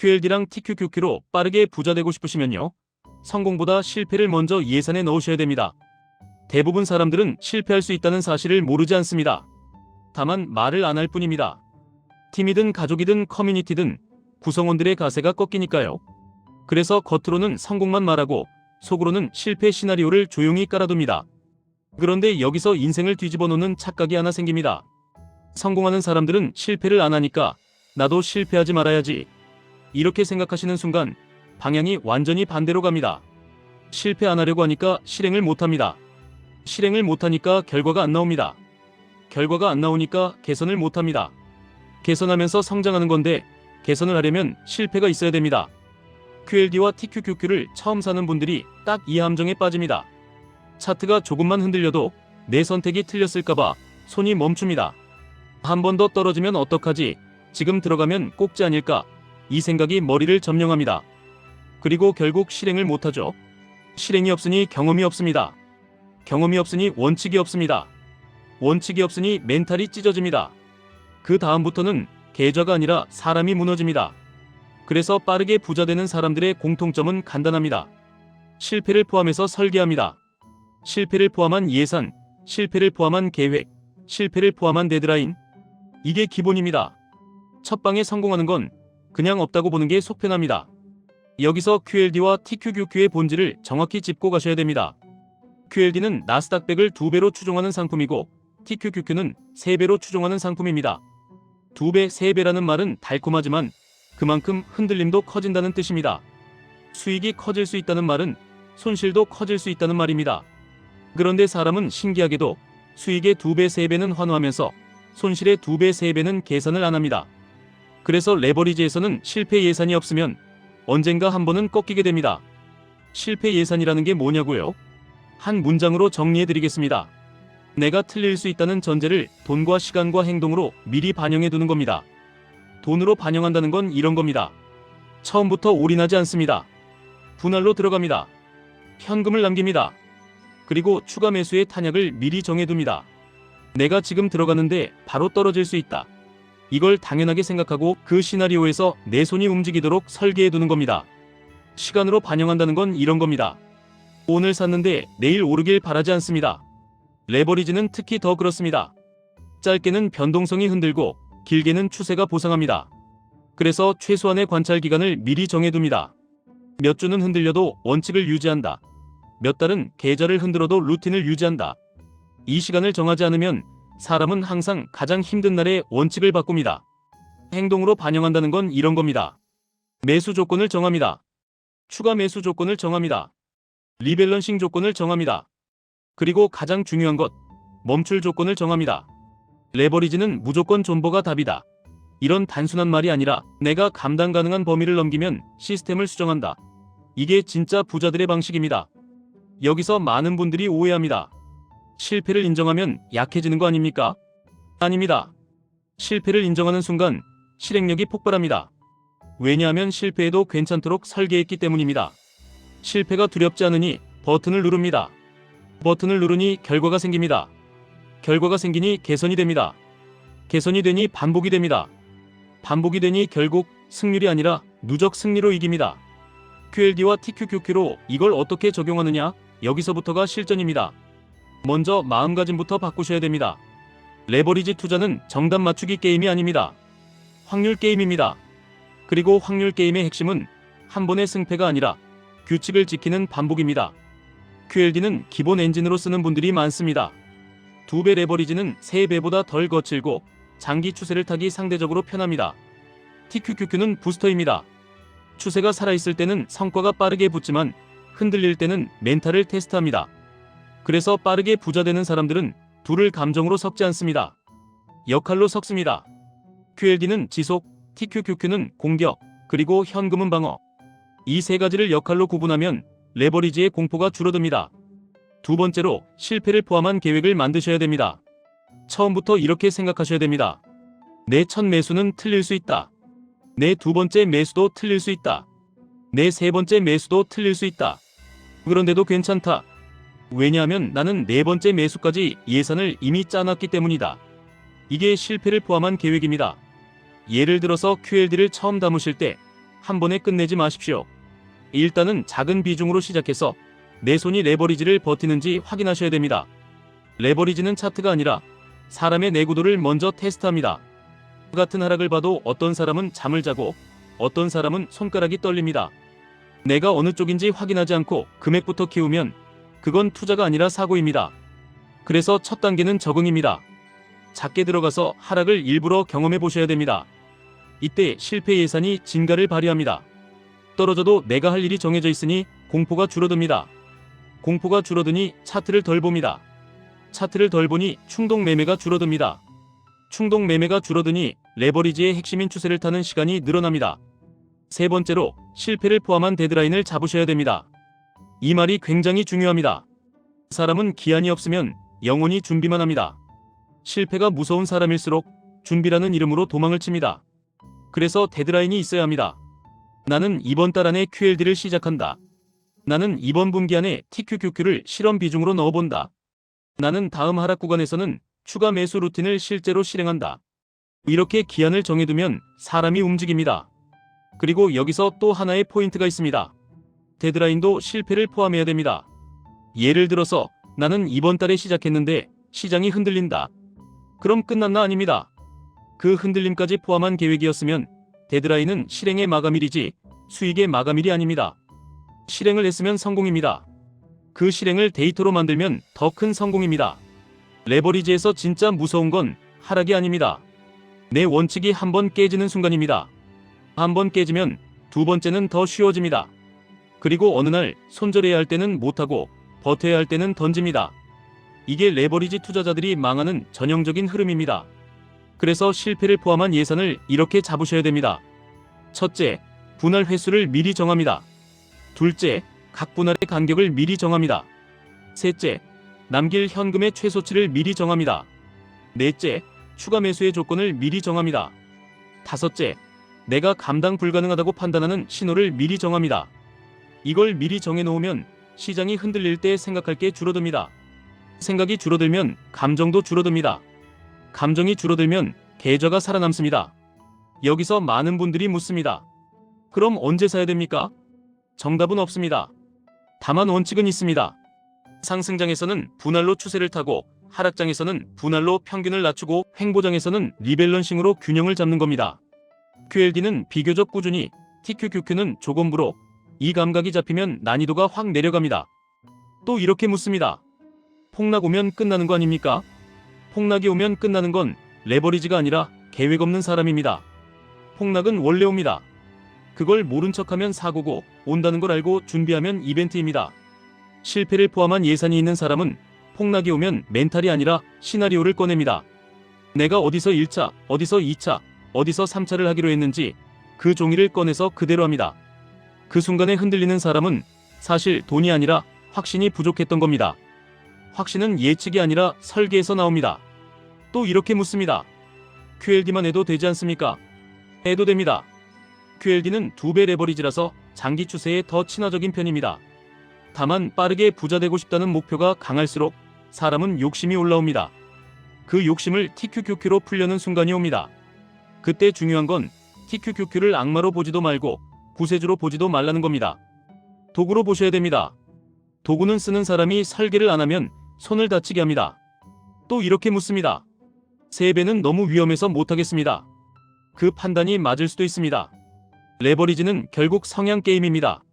QLD랑 TQQQ로 빠르게 부자 되고 싶으시면요. 성공보다 실패를 먼저 예산에 넣으셔야 됩니다. 대부분 사람들은 실패할 수 있다는 사실을 모르지 않습니다. 다만 말을 안 할 뿐입니다. 팀이든 가족이든 커뮤니티든 구성원들의 가세가 꺾이니까요. 그래서 겉으로는 성공만 말하고 속으로는 실패 시나리오를 조용히 깔아둡니다. 그런데 여기서 인생을 뒤집어 놓는 착각이 하나 생깁니다. 성공하는 사람들은 실패를 안 하니까 나도 실패하지 말아야지. 이렇게 생각하시는 순간 방향이 완전히 반대로 갑니다. 실패 안 하려고 하니까 실행을 못 합니다. 실행을 못 하니까 결과가 안 나옵니다. 결과가 안 나오니까 개선을 못 합니다. 개선하면서 성장하는 건데 개선을 하려면 실패가 있어야 됩니다. QLD와 TQQQ를 처음 사는 분들이 딱 이 함정에 빠집니다. 차트가 조금만 흔들려도 내 선택이 틀렸을까봐 손이 멈춥니다. 한 번 더 떨어지면 어떡하지? 지금 들어가면 꼭지 아닐까? 이 생각이 머리를 점령합니다. 그리고 결국 실행을 못하죠. 실행이 없으니 경험이 없습니다. 경험이 없으니 원칙이 없습니다. 원칙이 없으니 멘탈이 찢어집니다. 그 다음부터는 계좌가 아니라 사람이 무너집니다. 그래서 빠르게 부자 되는 사람들의 공통점은 간단합니다. 실패를 포함해서 설계합니다. 실패를 포함한 예산, 실패를 포함한 계획, 실패를 포함한 데드라인. 이게 기본입니다. 첫 방에 성공하는 건 그냥 없다고 보는 게 속편합니다. 여기서 QLD와 TQQQ의 본질을 정확히 짚고 가셔야 됩니다. QLD는 나스닥 100을 2배로 추종하는 상품이고 TQQQ는 3배로 추종하는 상품입니다. 2배, 3배라는 말은 달콤하지만 그만큼 흔들림도 커진다는 뜻입니다. 수익이 커질 수 있다는 말은 손실도 커질 수 있다는 말입니다. 그런데 사람은 신기하게도 수익의 2배, 3배는 환호하면서 손실의 2배, 3배는 계산을 안 합니다. 그래서 레버리지에서는 실패 예산이 없으면 언젠가 한 번은 꺾이게 됩니다. 실패 예산이라는 게 뭐냐고요? 한 문장으로 정리해 드리겠습니다. 내가 틀릴 수 있다는 전제를 돈과 시간과 행동으로 미리 반영해 두는 겁니다. 돈으로 반영한다는 건 이런 겁니다. 처음부터 올인하지 않습니다. 분할로 들어갑니다. 현금을 남깁니다. 그리고 추가 매수의 탄약을 미리 정해둡니다. 내가 지금 들어가는데 바로 떨어질 수 있다. 이걸 당연하게 생각하고 그 시나리오에서 내 손이 움직이도록 설계해두는 겁니다. 시간으로 반영한다는 건 이런 겁니다. 오늘 샀는데 내일 오르길 바라지 않습니다. 레버리지는 특히 더 그렇습니다. 짧게는 변동성이 흔들고 길게는 추세가 보상합니다. 그래서 최소한의 관찰 기간을 미리 정해둡니다. 몇 주는 흔들려도 원칙을 유지한다. 몇 달은 계좌를 흔들어도 루틴을 유지한다. 이 시간을 정하지 않으면 사람은 항상 가장 힘든 날에 원칙을 바꿉니다. 행동으로 반영한다는 건 이런 겁니다. 매수 조건을 정합니다. 추가 매수 조건을 정합니다. 리밸런싱 조건을 정합니다. 그리고 가장 중요한 것, 멈출 조건을 정합니다. 레버리지는 무조건 존버가 답이다. 이런 단순한 말이 아니라 내가 감당 가능한 범위를 넘기면 시스템을 수정한다. 이게 진짜 부자들의 방식입니다. 여기서 많은 분들이 오해합니다. 실패를 인정하면 약해지는 거 아닙니까? 아닙니다. 실패를 인정하는 순간 실행력이 폭발합니다. 왜냐하면 실패해도 괜찮도록 설계했기 때문입니다. 실패가 두렵지 않으니 버튼을 누릅니다. 버튼을 누르니 결과가 생깁니다. 결과가 생기니 개선이 됩니다. 개선이 되니 반복이 됩니다. 반복이 되니 결국 승률이 아니라 누적 승리로 이깁니다. QLD와 TQQQ로 이걸 어떻게 적용하느냐? 여기서부터가 실전입니다. 먼저 마음가짐부터 바꾸셔야 됩니다. 레버리지 투자는 정답 맞추기 게임이 아닙니다. 확률 게임입니다. 그리고 확률 게임의 핵심은 한 번의 승패가 아니라 규칙을 지키는 반복입니다. QLD는 기본 엔진으로 쓰는 분들이 많습니다. 2배 레버리지는 3배보다 덜 거칠고 장기 추세를 타기 상대적으로 편합니다. TQQQ는 부스터입니다. 추세가 살아있을 때는 성과가 빠르게 붙지만 흔들릴 때는 멘탈을 테스트합니다. 그래서 빠르게 부자 되는 사람들은 둘을 감정으로 섞지 않습니다. 역할로 섞습니다. QLD는 지속, TQQQ는 공격, 그리고 현금은 방어. 이 세 가지를 역할로 구분하면 레버리지의 공포가 줄어듭니다. 두 번째로 실패를 포함한 계획을 만드셔야 됩니다. 처음부터 이렇게 생각하셔야 됩니다. 내 첫 매수는 틀릴 수 있다. 내 두 번째 매수도 틀릴 수 있다. 내 세 번째 매수도 틀릴 수 있다. 그런데도 괜찮다. 왜냐하면 나는 네 번째 매수까지 예산을 이미 짜놨기 때문이다. 이게 실패를 포함한 계획입니다. 예를 들어서 QLD를 처음 담으실 때 한 번에 끝내지 마십시오. 일단은 작은 비중으로 시작해서 내 손이 레버리지를 버티는지 확인하셔야 됩니다. 레버리지는 차트가 아니라 사람의 내구도를 먼저 테스트합니다. 같은 하락을 봐도 어떤 사람은 잠을 자고 어떤 사람은 손가락이 떨립니다. 내가 어느 쪽인지 확인하지 않고 금액부터 키우면 그건 투자가 아니라 사고입니다. 그래서 첫 단계는 적응입니다. 작게 들어가서 하락을 일부러 경험해 보셔야 됩니다. 이때 실패 예산이 진가를 발휘합니다. 떨어져도 내가 할 일이 정해져 있으니 공포가 줄어듭니다. 공포가 줄어드니 차트를 덜 봅니다. 차트를 덜 보니 충동 매매가 줄어듭니다. 충동 매매가 줄어드니 레버리지의 핵심인 추세를 타는 시간이 늘어납니다. 세 번째로 실패를 포함한 데드라인을 잡으셔야 됩니다. 이 말이 굉장히 중요합니다. 사람은 기한이 없으면 영원히 준비만 합니다. 실패가 무서운 사람일수록 준비라는 이름으로 도망을 칩니다. 그래서 데드라인이 있어야 합니다. 나는 이번 달 안에 QLD를 시작한다. 나는 이번 분기 안에 TQQQ를 실험 비중으로 넣어본다. 나는 다음 하락 구간에서는 추가 매수 루틴을 실제로 실행한다. 이렇게 기한을 정해두면 사람이 움직입니다. 그리고 여기서 또 하나의 포인트가 있습니다. 데드라인도 실패를 포함해야 됩니다. 예를 들어서 나는 이번 달에 시작했는데 시장이 흔들린다. 그럼 끝났나? 아닙니다. 그 흔들림까지 포함한 계획이었으면 데드라인은 실행의 마감일이지 수익의 마감일이 아닙니다. 실행을 했으면 성공입니다. 그 실행을 데이터로 만들면 더 큰 성공입니다. 레버리지에서 진짜 무서운 건 하락이 아닙니다. 내 원칙이 한번 깨지는 순간입니다. 한번 깨지면 두 번째는 더 쉬워집니다. 그리고 어느 날 손절해야 할 때는 못하고 버텨야 할 때는 던집니다. 이게 레버리지 투자자들이 망하는 전형적인 흐름입니다. 그래서 실패를 포함한 예산을 이렇게 잡으셔야 됩니다. 첫째, 분할 횟수를 미리 정합니다. 둘째, 각 분할의 간격을 미리 정합니다. 셋째, 남길 현금의 최소치를 미리 정합니다. 넷째, 추가 매수의 조건을 미리 정합니다. 다섯째, 내가 감당 불가능하다고 판단하는 신호를 미리 정합니다. 이걸 미리 정해놓으면 시장이 흔들릴 때 생각할 게 줄어듭니다. 생각이 줄어들면 감정도 줄어듭니다. 감정이 줄어들면 계좌가 살아남습니다. 여기서 많은 분들이 묻습니다. 그럼 언제 사야 됩니까? 정답은 없습니다. 다만 원칙은 있습니다. 상승장에서는 분할로 추세를 타고 하락장에서는 분할로 평균을 낮추고 횡보장에서는 리밸런싱으로 균형을 잡는 겁니다. QLD는 비교적 꾸준히, TQQQ는 조건부로 이 감각이 잡히면 난이도가 확 내려갑니다. 또 이렇게 묻습니다. 폭락 오면 끝나는 거 아닙니까? 폭락이 오면 끝나는 건 레버리지가 아니라 계획 없는 사람입니다. 폭락은 원래 옵니다. 그걸 모른 척하면 사고고 온다는 걸 알고 준비하면 이벤트입니다. 실패를 포함한 예산이 있는 사람은 폭락이 오면 멘탈이 아니라 시나리오를 꺼냅니다. 내가 어디서 1차, 어디서 2차, 어디서 3차를 하기로 했는지 그 종이를 꺼내서 그대로 합니다. 그 순간에 흔들리는 사람은 사실 돈이 아니라 확신이 부족했던 겁니다. 확신은 예측이 아니라 설계에서 나옵니다. 또 이렇게 묻습니다. QLD만 해도 되지 않습니까? 해도 됩니다. QLD는 2배 레버리지라서 장기 추세에 더 친화적인 편입니다. 다만 빠르게 부자 되고 싶다는 목표가 강할수록 사람은 욕심이 올라옵니다. 그 욕심을 TQQQ로 풀려는 순간이 옵니다. 그때 중요한 건 TQQQ를 악마로 보지도 말고 구세주로 보지도 말라는 겁니다. 도구로 보셔야 됩니다. 도구는 쓰는 사람이 설계를 안 하면 손을 다치게 합니다. 또 이렇게 묻습니다. 3배는 너무 위험해서 못하겠습니다. 그 판단이 맞을 수도 있습니다. 레버리지는 결국 성향 게임입니다.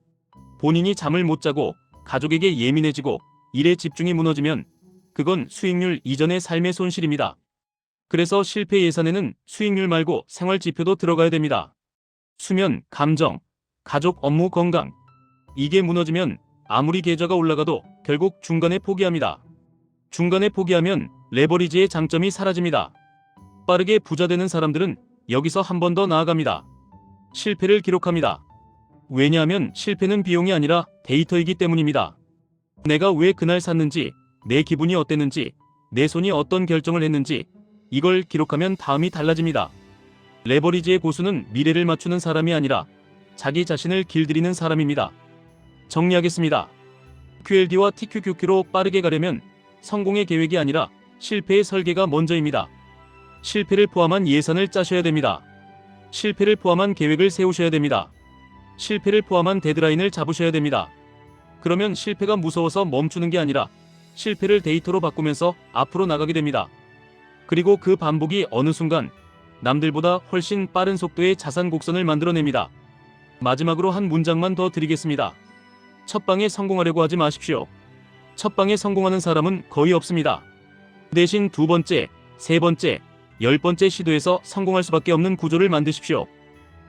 본인이 잠을 못 자고 가족에게 예민해지고 일에 집중이 무너지면 그건 수익률 이전의 삶의 손실입니다. 그래서 실패 예산에는 수익률 말고 생활 지표도 들어가야 됩니다. 수면, 감정, 가족, 업무, 건강. 이게 무너지면 아무리 계좌가 올라가도 결국 중간에 포기합니다. 중간에 포기하면 레버리지의 장점이 사라집니다. 빠르게 부자 되는 사람들은 여기서 한 번 더 나아갑니다. 실패를 기록합니다. 왜냐하면 실패는 비용이 아니라 데이터이기 때문입니다. 내가 왜 그날 샀는지, 내 기분이 어땠는지, 내 손이 어떤 결정을 했는지 이걸 기록하면 다음이 달라집니다. 레버리지의 고수는 미래를 맞추는 사람이 아니라 자기 자신을 길들이는 사람입니다. 정리하겠습니다. QLD와 TQQQ로 빠르게 가려면 성공의 계획이 아니라 실패의 설계가 먼저입니다. 실패를 포함한 예산을 짜셔야 됩니다. 실패를 포함한 계획을 세우셔야 됩니다. 실패를 포함한 데드라인을 잡으셔야 됩니다. 그러면 실패가 무서워서 멈추는 게 아니라 실패를 데이터로 바꾸면서 앞으로 나가게 됩니다. 그리고 그 반복이 어느 순간 남들보다 훨씬 빠른 속도의 자산 곡선을 만들어냅니다. 마지막으로 한 문장만 더 드리겠습니다. 첫 방에 성공하려고 하지 마십시오. 첫 방에 성공하는 사람은 거의 없습니다. 대신 두 번째, 세 번째, 10번째 시도에서 성공할 수밖에 없는 구조를 만드십시오.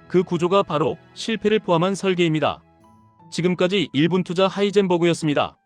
그 구조가 바로 실패를 포함한 설계입니다. 지금까지 1분 투자 하이젠버그였습니다.